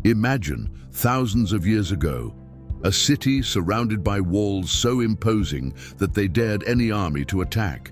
Imagine, thousands of years ago, a city surrounded by walls so imposing that they dared any army to attack.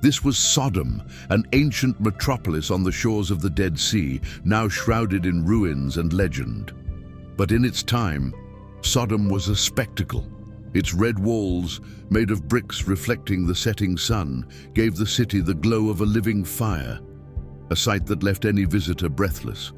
This was Sodom, an ancient metropolis on the shores of the Dead Sea, now shrouded in ruins and legend. But in its time, Sodom was a spectacle. Its red walls, made of bricks reflecting the setting sun, gave the city the glow of a living fire, a sight that left any visitor breathless.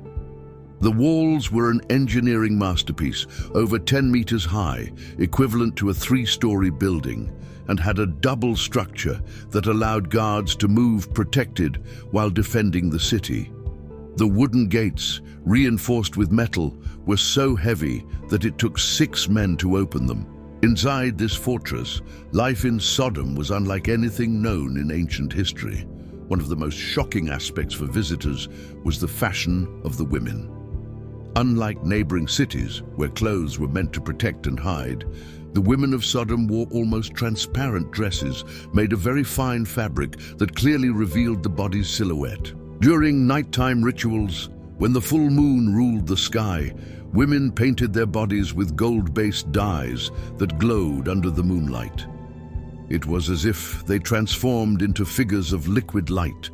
The walls were an engineering masterpiece, over 10 meters high, equivalent to a 3-story building, and had a double structure that allowed guards to move protected while defending the city. The wooden gates, reinforced with metal, were so heavy that it took 6 men to open them. Inside this fortress, life in Sodom was unlike anything known in ancient history. One of the most shocking aspects for visitors was the fashion of the women. Unlike neighboring cities, where clothes were meant to protect and hide, the women of Sodom wore almost transparent dresses made of very fine fabric that clearly revealed the body's silhouette. During nighttime rituals, when the full moon ruled the sky, women painted their bodies with gold-based dyes that glowed under the moonlight. It was as if they transformed into figures of liquid light,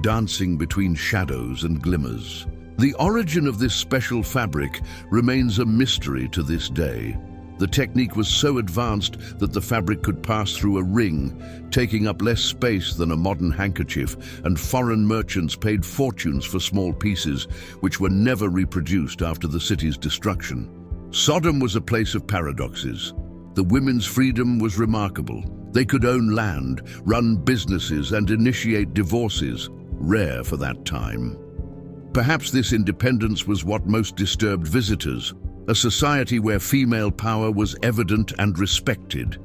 dancing between shadows and glimmers. The origin of this special fabric remains a mystery to this day. The technique was so advanced that the fabric could pass through a ring, taking up less space than a modern handkerchief, and foreign merchants paid fortunes for small pieces, which were never reproduced after the city's destruction. Sodom was a place of paradoxes. The women's freedom was remarkable. They could own land, run businesses, and initiate divorces, rare for that time. Perhaps this independence was what most disturbed visitors, a society where female power was evident and respected.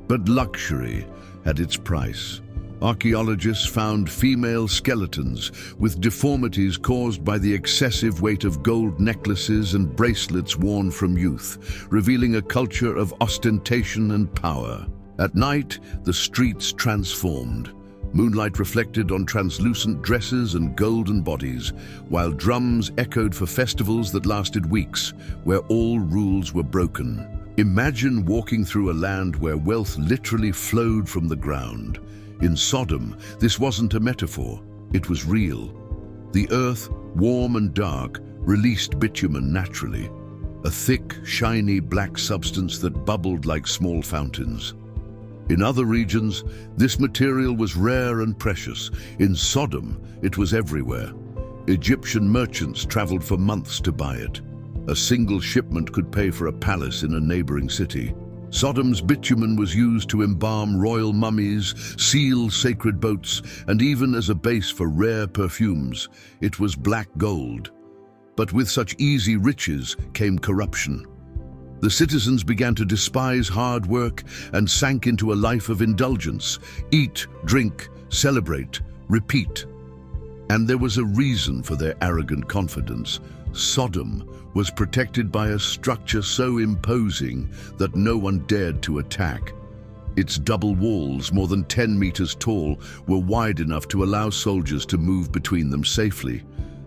But luxury had its price. Archaeologists found female skeletons with deformities caused by the excessive weight of gold necklaces and bracelets worn from youth, revealing a culture of ostentation and power. At night, the streets transformed. Moonlight reflected on translucent dresses and golden bodies, while drums echoed for festivals that lasted weeks, where all rules were broken. Imagine walking through a land where wealth literally flowed from the ground. In Sodom, this wasn't a metaphor, it was real. The earth, warm and dark, released bitumen naturally, a thick, shiny black substance that bubbled like small fountains. In other regions, this material was rare and precious. In Sodom, it was everywhere. Egyptian merchants traveled for months to buy it. A single shipment could pay for a palace in a neighboring city. Sodom's bitumen was used to embalm royal mummies, seal sacred boats, and even as a base for rare perfumes. It was black gold. But with such easy riches came corruption. The citizens began to despise hard work and sank into a life of indulgence. Eat, drink, celebrate, repeat. And there was a reason for their arrogant confidence. Sodom was protected by a structure so imposing that no one dared to attack. Its double walls, more than 10 meters tall, were wide enough to allow soldiers to move between them safely.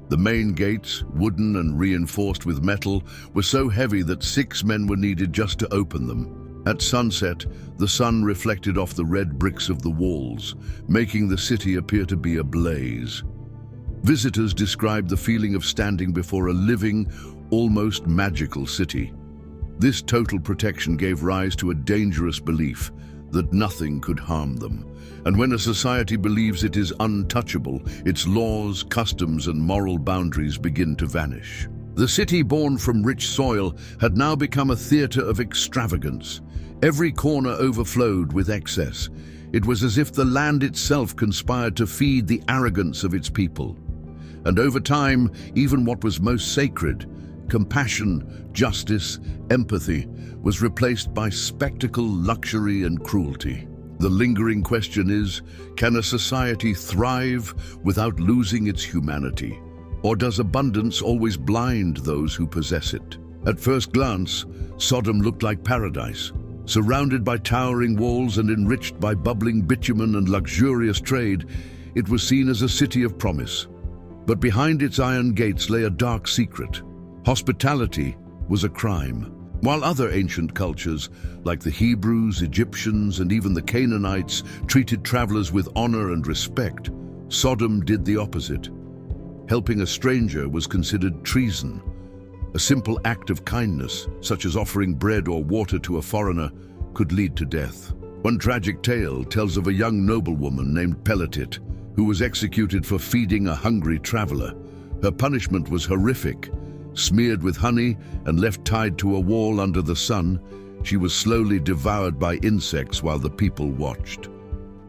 The main gates, wooden and reinforced with metal, were so heavy that 6 men were needed just to open them. At sunset, the sun reflected off the red bricks of the walls, making the city appear to be ablaze. Visitors described the feeling of standing before a living, almost magical city. This total protection gave rise to a dangerous belief that nothing could harm them. And when a society believes it is untouchable, its laws, customs, and moral boundaries begin to vanish. The city born from rich soil had now become a theater of extravagance. Every corner overflowed with excess. It was as if the land itself conspired to feed the arrogance of its people. And over time, even what was most sacred, compassion, justice, empathy, was replaced by spectacle, luxury, and cruelty. The lingering question is, can a society thrive without losing its humanity? Or does abundance always blind those who possess it? At first glance, Sodom looked like paradise. Surrounded by towering walls and enriched by bubbling bitumen and luxurious trade, it was seen as a city of promise. But behind its iron gates lay a dark secret. Hospitality was a crime. While other ancient cultures, like the Hebrews, Egyptians, and even the Canaanites, treated travelers with honor and respect, Sodom did the opposite. Helping a stranger was considered treason. A simple act of kindness, such as offering bread or water to a foreigner, could lead to death. One tragic tale tells of a young noblewoman named Pelatit, who was executed for feeding a hungry traveler. Her punishment was horrific. Smeared with honey and left tied to a wall under the sun, she was slowly devoured by insects while the people watched.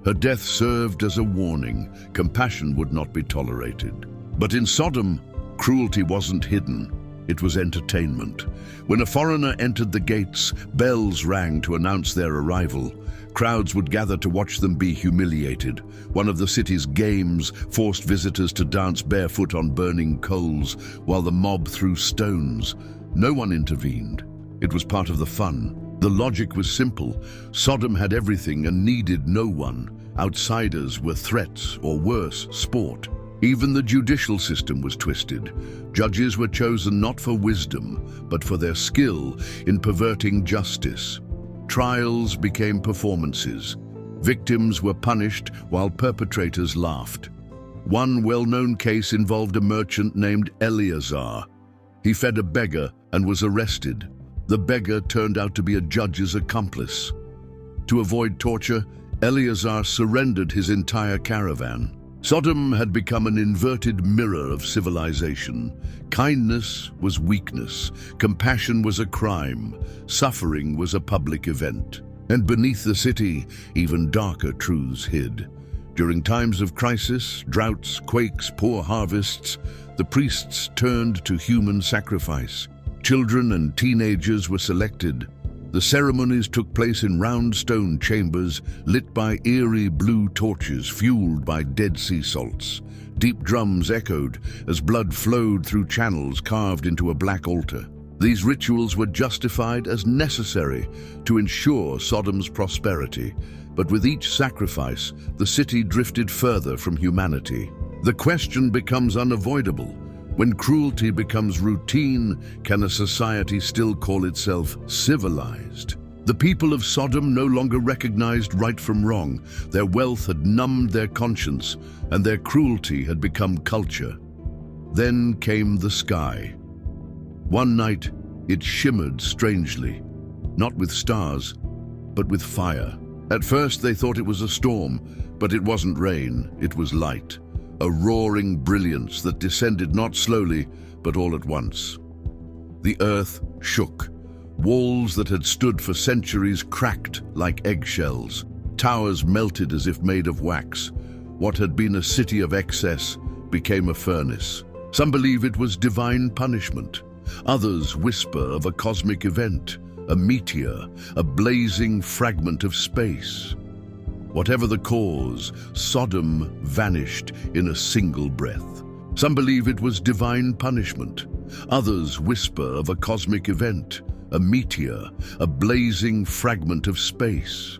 Her death served as a warning. Compassion would not be tolerated. But in Sodom, cruelty wasn't hidden. It was entertainment. When a foreigner entered the gates, bells rang to announce their arrival. Crowds would gather to watch them be humiliated. One of the city's games forced visitors to dance barefoot on burning coals while the mob threw stones. No one intervened. It was part of the fun. The logic was simple. Sodom had everything and needed no one. Outsiders were threats, or worse, sport. Even the judicial system was twisted. Judges were chosen not for wisdom, but for their skill in perverting justice. Trials became performances. Victims were punished while perpetrators laughed. One well-known case involved a merchant named Eleazar. He fed a beggar and was arrested. The beggar turned out to be a judge's accomplice. To avoid torture, Eleazar surrendered his entire caravan. Sodom had become an inverted mirror of civilization. Kindness was weakness, compassion was a crime, suffering was a public event. And beneath the city, even darker truths hid. During times of crisis, droughts, quakes, poor harvests, the priests turned to human sacrifice. Children and teenagers were selected. The ceremonies took place in round stone chambers lit by eerie blue torches fueled by Dead Sea salts. Deep drums echoed as blood flowed through channels carved into a black altar. These rituals were justified as necessary to ensure Sodom's prosperity, but with each sacrifice, the city drifted further from humanity. The question becomes unavoidable. When cruelty becomes routine, can a society still call itself civilized? The people of Sodom no longer recognized right from wrong. Their wealth had numbed their conscience, and their cruelty had become culture. Then came the sky. One night, it shimmered strangely, not with stars, but with fire. At first, they thought it was a storm, but it wasn't rain, it was light. A roaring brilliance that descended not slowly, but all at once. The earth shook. Walls that had stood for centuries cracked like eggshells. Towers melted as if made of wax. What had been a city of excess became a furnace. Some believe it was divine punishment. Others whisper of a cosmic event, a meteor, a blazing fragment of space. Whatever the cause, Sodom vanished in a single breath. Some believe it was divine punishment. Others whisper of a cosmic event, a meteor, a blazing fragment of space.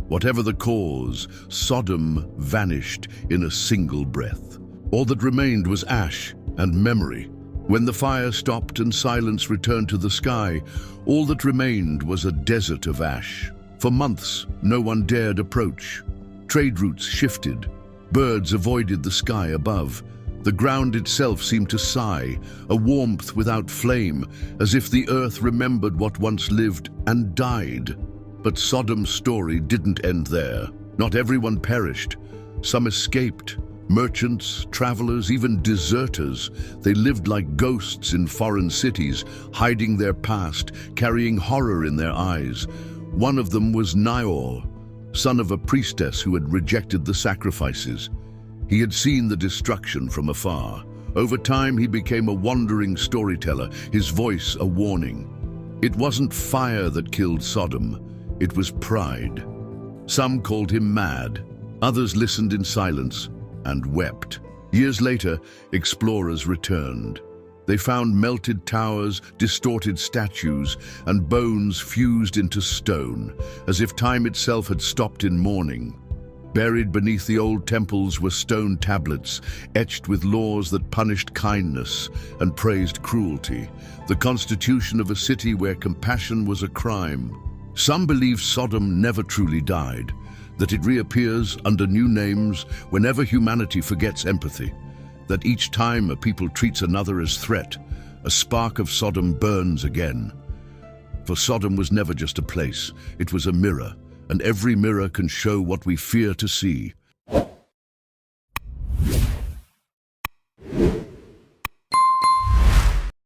Whatever the cause, Sodom vanished in a single breath. All that remained was ash and memory. When the fire stopped and silence returned to the sky, all that remained was a desert of ash. For months, no one dared approach. Trade routes shifted. Birds avoided the sky above. The ground itself seemed to sigh, a warmth without flame, as if the earth remembered what once lived and died. But Sodom's story didn't end there. Not everyone perished. Some escaped. Merchants, travelers, even deserters. They lived like ghosts in foreign cities, hiding their past, carrying horror in their eyes. One of them was Nior, son of a priestess who had rejected the sacrifices. He had seen the destruction from afar. Over time, he became a wandering storyteller, his voice a warning. It wasn't fire that killed Sodom, it was pride. Some called him mad, others listened in silence and wept. Years later, explorers returned. They found melted towers, distorted statues, and bones fused into stone, as if time itself had stopped in mourning. Buried beneath the old temples were stone tablets, etched with laws that punished kindness and praised cruelty, the constitution of a city where compassion was a crime. Some believe Sodom never truly died, that it reappears under new names whenever humanity forgets empathy, that each time a people treats another as threat, a spark of Sodom burns again. For Sodom was never just a place, it was a mirror, and every mirror can show what we fear to see.